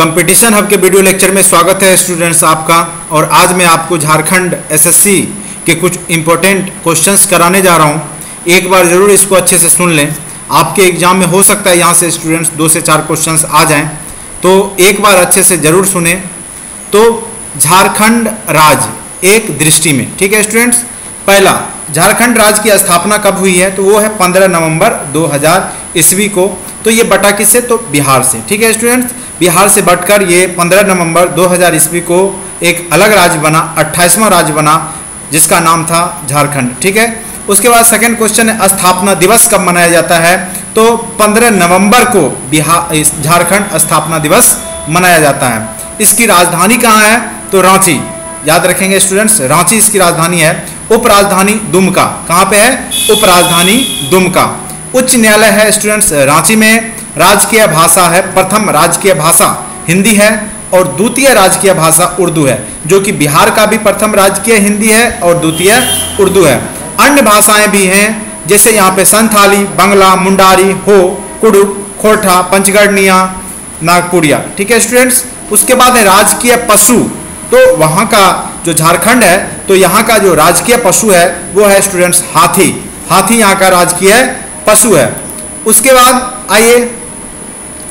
Competition hub के video lecture में स्वागत है स्टूडेंट्स आपका। और आज मैं आपको झारखंड एसएससी के कुछ इम्पोर्टेंट क्वेश्चंस कराने जा रहा हूं। एक बार ज़रूर इसको अच्छे से सुन लें, आपके एग्जाम में हो सकता है यहाँ से स्टूडेंट्स 2 से 4 क्वेश्चंस आ जाएं, तो एक बार अच्छे से ज़रूर सुने। तो झारखंड राज्य एक दृष्टि में, ठीक है स्टूडेंट्स। पहला, झारखंड राज्य की स्थापना कब हुई है? तो वो है 15 नवंबर 2000 ईस्वी को। तो ये बटा किससे? तो बिहार से, ठीक है स्टूडेंट्स। बिहार से बटकर ये 15 नवंबर 2000 ईस्वी को एक अलग राज्य बना, 28वां राज्य बना, जिसका नाम था झारखंड, ठीक है। उसके बाद सेकंड क्वेश्चन है, स्थापना दिवस कब मनाया जाता है? तो 15 नवंबर को बिहार झारखंड स्थापना दिवस मनाया जाता है। इसकी राजधानी कहाँ है? तो रांची, याद रखेंगे स्टूडेंट्स, रांची इसकी राजधानी है। उप राजधानी दुमका, कहाँ पे है? उप राजधानी दुमका। उच्च न्यायालय है स्टूडेंट्स रांची में। राजकीय भाषा है, प्रथम राजकीय भाषा हिंदी है और द्वितीय राजकीय भाषा उर्दू है, जो कि बिहार का भी प्रथम राजकीय हिंदी है और द्वितीय उर्दू है। अन्य भाषाएं भी हैं, जैसे यहाँ पे संथाली, बंगला, मुंडारी, हो, कुडुक, खोरठा, पंचगढ़निया, नागपुरिया, ठीक है स्टूडेंट्स। उसके बाद है राजकीय पशु। तो वहाँ का जो झारखंड है, तो यहाँ का जो राजकीय पशु है वो है स्टूडेंट्स हाथी। हाथी यहाँ का राजकीय पशु है। उसके बाद आइए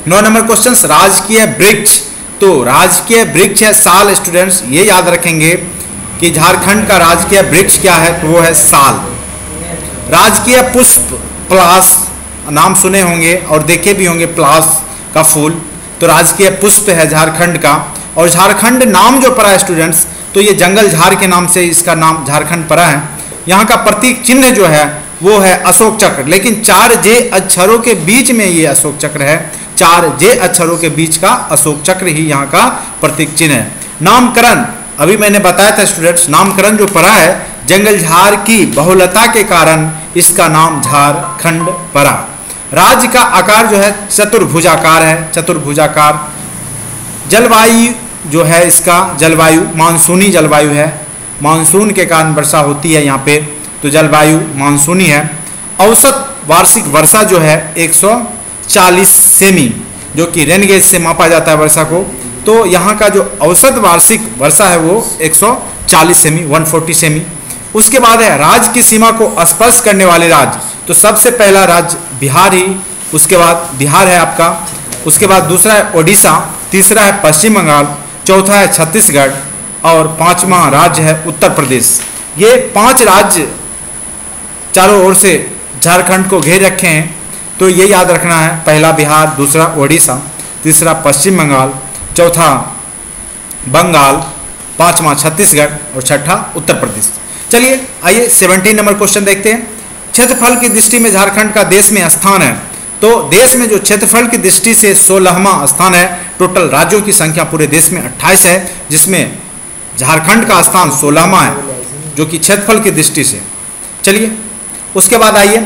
9 नंबर क्वेश्चन, राजकीय वृक्ष। तो राजकीय वृक्ष है साल स्टूडेंट्स, ये याद रखेंगे कि झारखंड का राजकीय वृक्ष क्या है? तो वो है साल। राजकीय पुष्प पलाश, नाम सुने होंगे और देखे भी होंगे पलाश का फूल, तो राजकीय पुष्प है झारखंड का। और झारखंड नाम जो पड़ा है स्टूडेंट्स, तो ये जंगल झाड़ के नाम से इसका नाम झारखंड पड़ा है। यहाँ का प्रतीक चिन्ह जो है वो है अशोक चक्र, लेकिन 4 जे अक्षरों के बीच में ये अशोक चक्र है। 4 जे अक्षरों के बीच का अशोक चक्र ही यहाँ का प्रतीक चिन्ह है। नामकरण, अभी मैंने बताया था स्टूडेंट्स, नामकरण जो पड़ा है जंगल झाड़ की बहुलता के कारण इसका नाम झारखंड पड़ा। राज्य का आकार जो है चतुर्भुजाकार है, चतुर्भुजाकार। जलवायु जो है इसका जलवायु मानसूनी जलवायु है, मानसून के कारण वर्षा होती है यहाँ पे, तो जलवायु मानसूनी है। औसत वार्षिक वर्षा जो है 140 सेमी, जो कि रेनगेज से मापा जाता है वर्षा को, तो यहाँ का जो औसत वार्षिक वर्षा है वो 140 सेमी, 140 सेमी। उसके बाद है राज्य की सीमा को स्पर्श करने वाले राज्य, तो सबसे पहला राज्य बिहार ही, उसके बाद बिहार है आपका। उसके बाद दूसरा है ओडिशा, तीसरा है पश्चिम बंगाल, चौथा है छत्तीसगढ़ और 5वां राज्य है उत्तर प्रदेश। ये 5 राज्य चारों ओर से झारखंड को घेर रखे हैं, तो ये याद रखना है। पहला बिहार, दूसरा ओडिशा, तीसरा पश्चिम बंगाल, चौथा बंगाल, 5वां छत्तीसगढ़ और 6ठा उत्तर प्रदेश। चलिए आइए 17 नंबर क्वेश्चन देखते हैं। क्षेत्रफल की दृष्टि में झारखंड का देश में स्थान है। तो देश में जो क्षेत्रफल की दृष्टि से 16वां स्थान है। टोटल राज्यों की संख्या पूरे देश में 28 है, जिसमें झारखंड का स्थान 16वां है, जो कि क्षेत्रफल की दृष्टि से। चलिए उसके बाद आइए,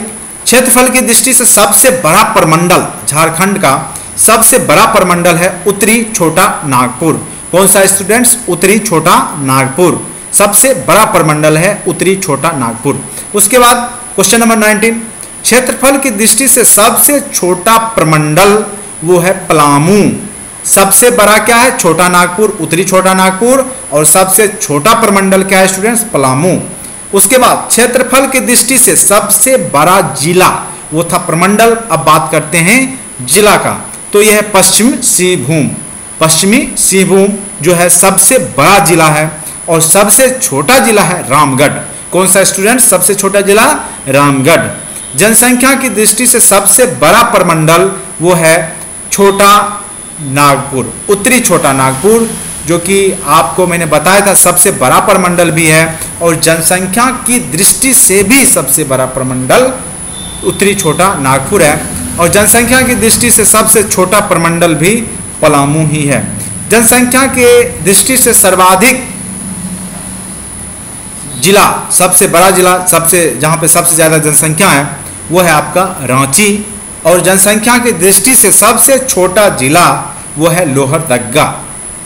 क्षेत्रफल की दृष्टि से सबसे बड़ा प्रमंडल झारखंड का सबसे बड़ा प्रमंडल है उत्तरी छोटा नागपुर। कौन सा स्टूडेंट्स? उत्तरी छोटा नागपुर सबसे बड़ा प्रमंडल है, उत्तरी छोटा नागपुर। उसके बाद क्वेश्चन नंबर 19, क्षेत्रफल की दृष्टि से सबसे छोटा प्रमंडल वो है पलामू। सबसे बड़ा क्या है? छोटा नागपुर, उत्तरी छोटा नागपुर, और सबसे छोटा प्रमंडल क्या है स्टूडेंट्स? पलामू। उसके बाद क्षेत्रफल की दृष्टि से सबसे बड़ा जिला वो था प्रमंडल। अब बात करते हैं जिला का, तो यह है पश्चिम सिंहभूम। पश्चिमी सिंहभूम जो है सबसे बड़ा जिला है, और सबसे छोटा जिला है रामगढ़। कौन सा स्टूडेंट्स? सबसे छोटा जिला रामगढ़। जनसंख्या की दृष्टि से सबसे बड़ा प्रमंडल वो है छोटा नागपुर, उत्तरी छोटा नागपुर, जो कि आपको मैंने बताया था सबसे बड़ा प्रमंडल भी है, और जनसंख्या की दृष्टि से भी सबसे बड़ा प्रमंडल उत्तरी छोटा नागपुर है, और जनसंख्या की दृष्टि से सबसे छोटा प्रमंडल भी पलामू ही है। जनसंख्या के दृष्टि से सर्वाधिक जिला, सबसे बड़ा जिला, सबसे जहाँ पे सबसे ज़्यादा जनसंख्या है वो है आपका रांची, और जनसंख्या की दृष्टि से सबसे छोटा जिला वो है लोहरदग्गा।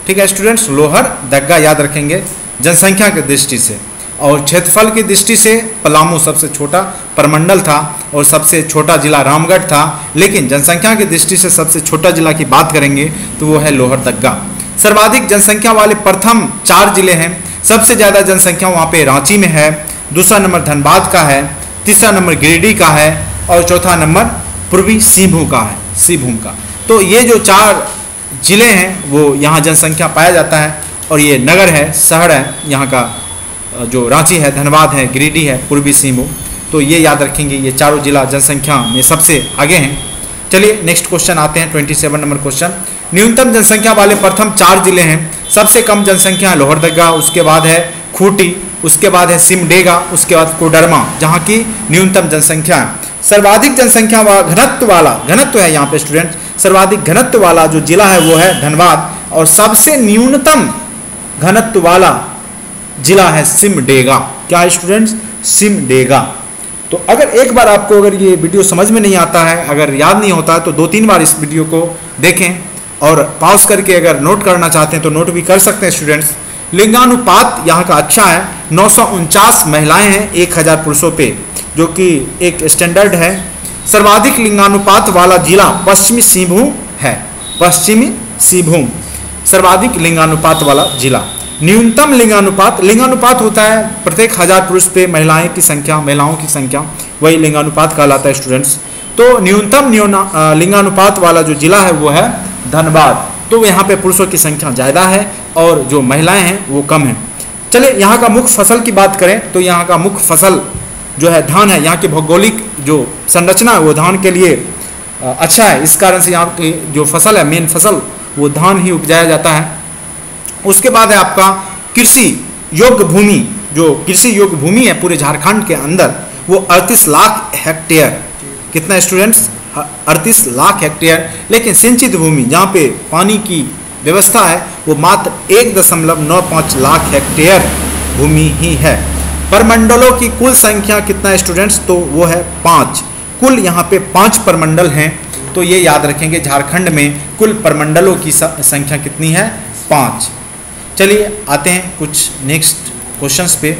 ठीक है स्टूडेंट्स, लोहरदग्गा याद रखेंगे जनसंख्या की दृष्टि से। और क्षेत्रफल की दृष्टि से पलामू सबसे छोटा प्रमंडल था और सबसे छोटा जिला रामगढ़ था, लेकिन जनसंख्या की दृष्टि से सबसे छोटा जिला की बात करेंगे तो वो है लोहरदग्गा। सर्वाधिक जनसंख्या वाले प्रथम 4 जिले हैं। सबसे ज़्यादा जनसंख्या वहाँ पे रांची में है, दूसरा नंबर धनबाद का है, तीसरा नंबर गिरिडीह का है और चौथा नंबर पूर्वी सिंहभूम का है, सिंहभूम का। तो ये जो 4 जिले हैं वो यहाँ जनसंख्या पाया जाता है और ये नगर है, शहर है यहाँ का, जो रांची है, धनबाद है, गिरिडीह है, पूर्वी सिंहभूम। तो ये याद रखेंगे, ये चारों जिला जनसंख्या में सबसे आगे हैं। चलिए नेक्स्ट क्वेश्चन आते हैं, 27 नंबर क्वेश्चन। न्यूनतम जनसंख्या वाले प्रथम 4 जिले हैं। सबसे कम जनसंख्या है लोहरदग्गा, उसके बाद है खूंटी, उसके बाद है सिमडेगा, उसके बाद कोडरमा, जहाँ की न्यूनतम जनसंख्या है। सर्वाधिक जनसंख्या घनत्व वाला, घनत्व है यहाँ पे स्टूडेंट, सर्वाधिक घनत्व वाला जो जिला है वो है धनबाद और सबसे न्यूनतम घनत्व वाला जिला है सिमडेगा। क्या है स्टूडेंट्स? सिमडेगा। तो अगर एक बार आपको अगर ये वीडियो समझ में नहीं आता है, अगर याद नहीं होता है, तो 2-3 बार इस वीडियो को देखें और पॉज करके अगर नोट करना चाहते हैं तो नोट भी कर सकते हैं स्टूडेंट्स। लिंगानुपात यहाँ का अच्छा है, 949 महिलाएं हैं 1000 पुरुषों पे, जो कि एक स्टैंडर्ड है। सर्वाधिक लिंगानुपात वाला जिला पश्चिमी सिंहभूम है, पश्चिमी सिंहभूम सर्वाधिक लिंगानुपात वाला जिला। न्यूनतम लिंगानुपात, लिंगानुपात होता है प्रत्येक 1000 पुरुष पे महिलाएं की संख्या, महिलाओं की संख्या, वही लिंगानुपात कहलाता है स्टूडेंट्स। तो न्यूनतम लिंगानुपात वाला जो जिला है वो है धनबाद। तो यहाँ पे पुरुषों की संख्या ज़्यादा है और जो महिलाएं हैं वो कम हैं। चलिए यहाँ का मुख्य फसल की बात करें तो यहाँ का मुख्य फसल जो है धान है। यहाँ की भौगोलिक जो संरचना है वो धान के लिए अच्छा है, इस कारण से यहाँ की जो फसल है, मेन फसल, वो धान ही उपजाया जाता है। उसके बाद है आपका कृषि योग्य भूमि, जो कृषि योग्य भूमि है पूरे झारखंड के अंदर वो 38 लाख हेक्टेयर। कितना स्टूडेंट्स? 38 लाख हेक्टेयर। लेकिन सिंचित भूमि जहाँ पे पानी की व्यवस्था है वो मात्र 1.95 लाख हेक्टेयर भूमि ही है। परमंडलों की कुल संख्या कितना है स्टूडेंट्स? तो वो है 5। कुल यहाँ पे 5 परमंडल हैं। तो ये याद रखेंगे, झारखंड में कुल परमंडलों की संख्या कितनी है? 5। चलिए आते हैं कुछ नेक्स्ट क्वेश्चंस पे।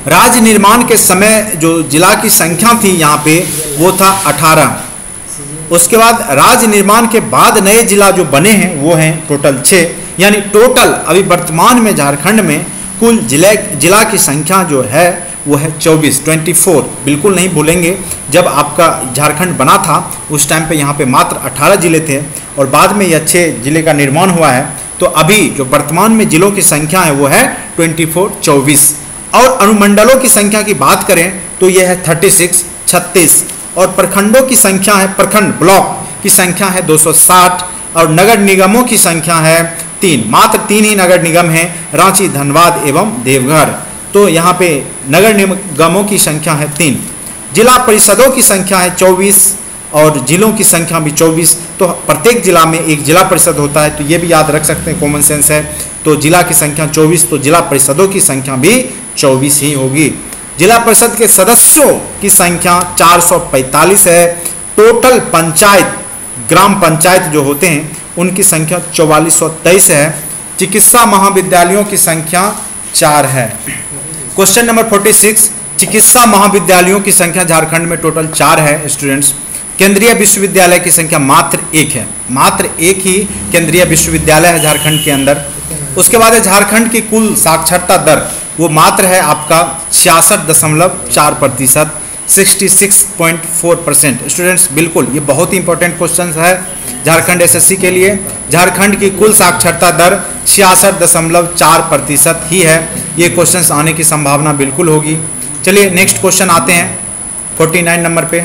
राज्य निर्माण के समय जो जिला की संख्या थी यहाँ पे वो था 18। उसके बाद राज्य निर्माण के बाद नए जिला जो बने हैं वो हैं टोटल 6। यानी टोटल अभी वर्तमान में झारखंड में कुल जिला की संख्या जो है वो है 24। बिल्कुल नहीं भूलेंगे, जब आपका झारखंड बना था उस टाइम पे यहाँ पे मात्र 18 जिले थे और बाद में यह 6 जिले का निर्माण हुआ है। तो अभी जो वर्तमान में जिलों की संख्या है वो है 24। और अनुमंडलों की संख्या की बात करें तो यह है 36। और प्रखंडों की संख्या है, प्रखंड ब्लॉक की संख्या है 260 और नगर निगमों की संख्या है 3। मात्र 3 ही नगर निगम हैं, रांची, धनबाद एवं देवघर। तो यहाँ पे नगर निगमों की संख्या है 3। जिला परिषदों की संख्या है 24 और जिलों की संख्या भी 24। तो प्रत्येक जिला में एक जिला परिषद होता है, तो ये भी याद रख सकते हैं, कॉमन सेंस है। तो जिला की संख्या 24, तो जिला परिषदों की संख्या भी 24 ही होगी। जिला परिषद के सदस्यों की संख्या 445 है। टोटल पंचायत, ग्राम पंचायत जो होते हैं उनकी संख्या 4423 है। चिकित्सा महाविद्यालयों की संख्या 4 है। क्वेश्चन नंबर 46, चिकित्सा महाविद्यालयों की संख्या झारखंड में टोटल 4 है स्टूडेंट्स। केंद्रीय विश्वविद्यालय की संख्या मात्र 1 है, मात्र 1 ही केंद्रीय विश्वविद्यालय है झारखंड के अंदर। उसके बाद है झारखंड की कुल साक्षरता दर, वो मात्र है आपका 66.4%, 66.4%। स्टूडेंट्स बिल्कुल ये बहुत ही इंपॉर्टेंट क्वेश्चन है झारखंड एसएससी के लिए। झारखंड की कुल साक्षरता दर 66.4% ही है। ये क्वेश्चन आने की संभावना बिल्कुल होगी। चलिए नेक्स्ट क्वेश्चन आते हैं 49 नंबर पे।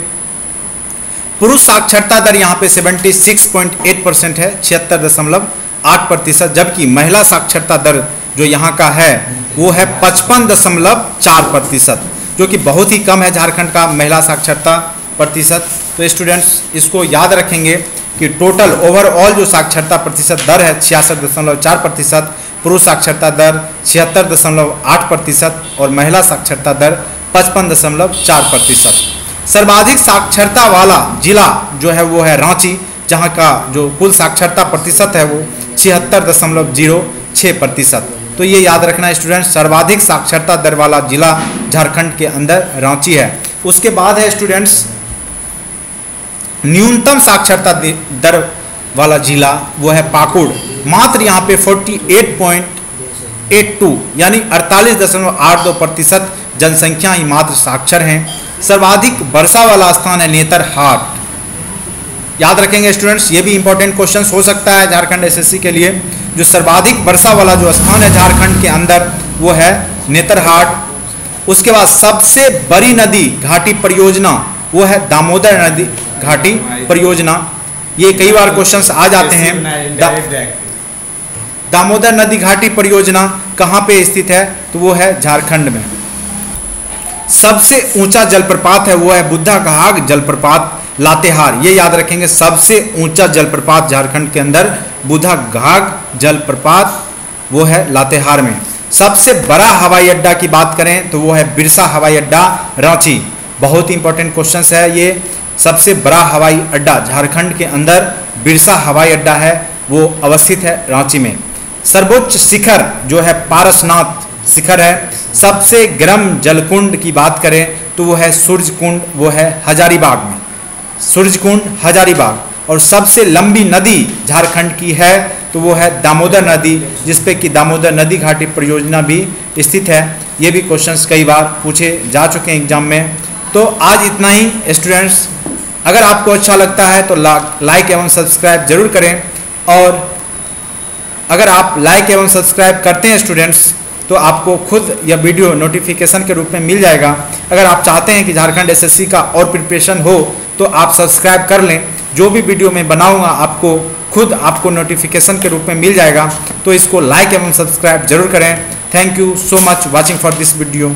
पुरुष साक्षरता दर यहाँ पे 76.8% है, 76.8%, जबकि महिला साक्षरता दर जो यहाँ का है वो है 55.4%, जो कि बहुत ही कम है झारखंड का महिला साक्षरता प्रतिशत। तो स्टूडेंट्स इसको याद रखेंगे कि टोटल ओवरऑल जो साक्षरता प्रतिशत दर है 66.4%, पुरुष साक्षरता दर 76.8% और महिला साक्षरता दर 55.4%। सर्वाधिक साक्षरता वाला जिला जो है वो है रांची, जहां का जो कुल साक्षरता प्रतिशत है वो 76.06%। तो ये याद रखना स्टूडेंट, सर्वाधिक साक्षरता दर वाला जिला झारखंड के अंदर रांची है। उसके बाद है स्टूडेंट्स न्यूनतम साक्षरता दर वाला जिला, वो है पाकुड़। मात्र यहाँ पे 48.82 यानी 48.82% जनसंख्या ही मात्र साक्षर हैं। सर्वाधिक वर्षा वाला स्थान है नेतरहाट। याद रखेंगे स्टूडेंट्स, ये भी इंपॉर्टेंट क्वेश्चन हो सकता है झारखंड एसएससी के लिए। जो सर्वाधिक वर्षा वाला जो स्थान है झारखंड के अंदर वो है नेतरहाट। उसके बाद सबसे बड़ी नदी घाटी परियोजना वो है दामोदर नदी घाटी परियोजना। ये कई बार क्वेश्चंस आ जाते हैं। दामोदर नदी घाटी परियोजना कहाँ पे स्थित है, तो वो है झारखंड में। सबसे ऊंचा जलप्रपात है वो है बुद्धा घाघ जलप्रपात लातेहार। ये याद रखेंगे, सबसे ऊंचा जलप्रपात झारखंड के अंदर बुद्धा घाघ जलप्रपात वो है लातेहार में। सबसे बड़ा हवाई अड्डा की बात करें तो वो है बिरसा हवाई अड्डा रांची। बहुत ही इंपॉर्टेंट क्वेश्चन है ये। सबसे बड़ा हवाई अड्डा झारखंड के अंदर बिरसा हवाई अड्डा है, वो अवस्थित है रांची में। सर्वोच्च शिखर जो है पारसनाथ शिखर है। सबसे गर्म जलकुंड की बात करें तो वो है सूर्य कुंड, वो है हजारीबाग में, सूर्य कुंड हजारीबाग। और सबसे लंबी नदी झारखंड की है तो वो है दामोदर नदी, जिसपे कि दामोदर नदी घाटी परियोजना भी स्थित है। ये भी क्वेश्चंस कई बार पूछे जा चुके हैं एग्जाम में। तो आज इतना ही स्टूडेंट्स। अगर आपको अच्छा लगता है तो लाइक एवं सब्सक्राइब जरूर करें, और अगर आप लाइक एवं सब्सक्राइब करते हैं स्टूडेंट्स तो आपको खुद यह वीडियो नोटिफिकेशन के रूप में मिल जाएगा। अगर आप चाहते हैं कि झारखंड एसएससी का और प्रिपरेशन हो तो आप सब्सक्राइब कर लें। जो भी वीडियो मैं बनाऊंगा आपको नोटिफिकेशन के रूप में मिल जाएगा। तो इसको लाइक एवं सब्सक्राइब जरूर करें। Thank you so much watching for this video.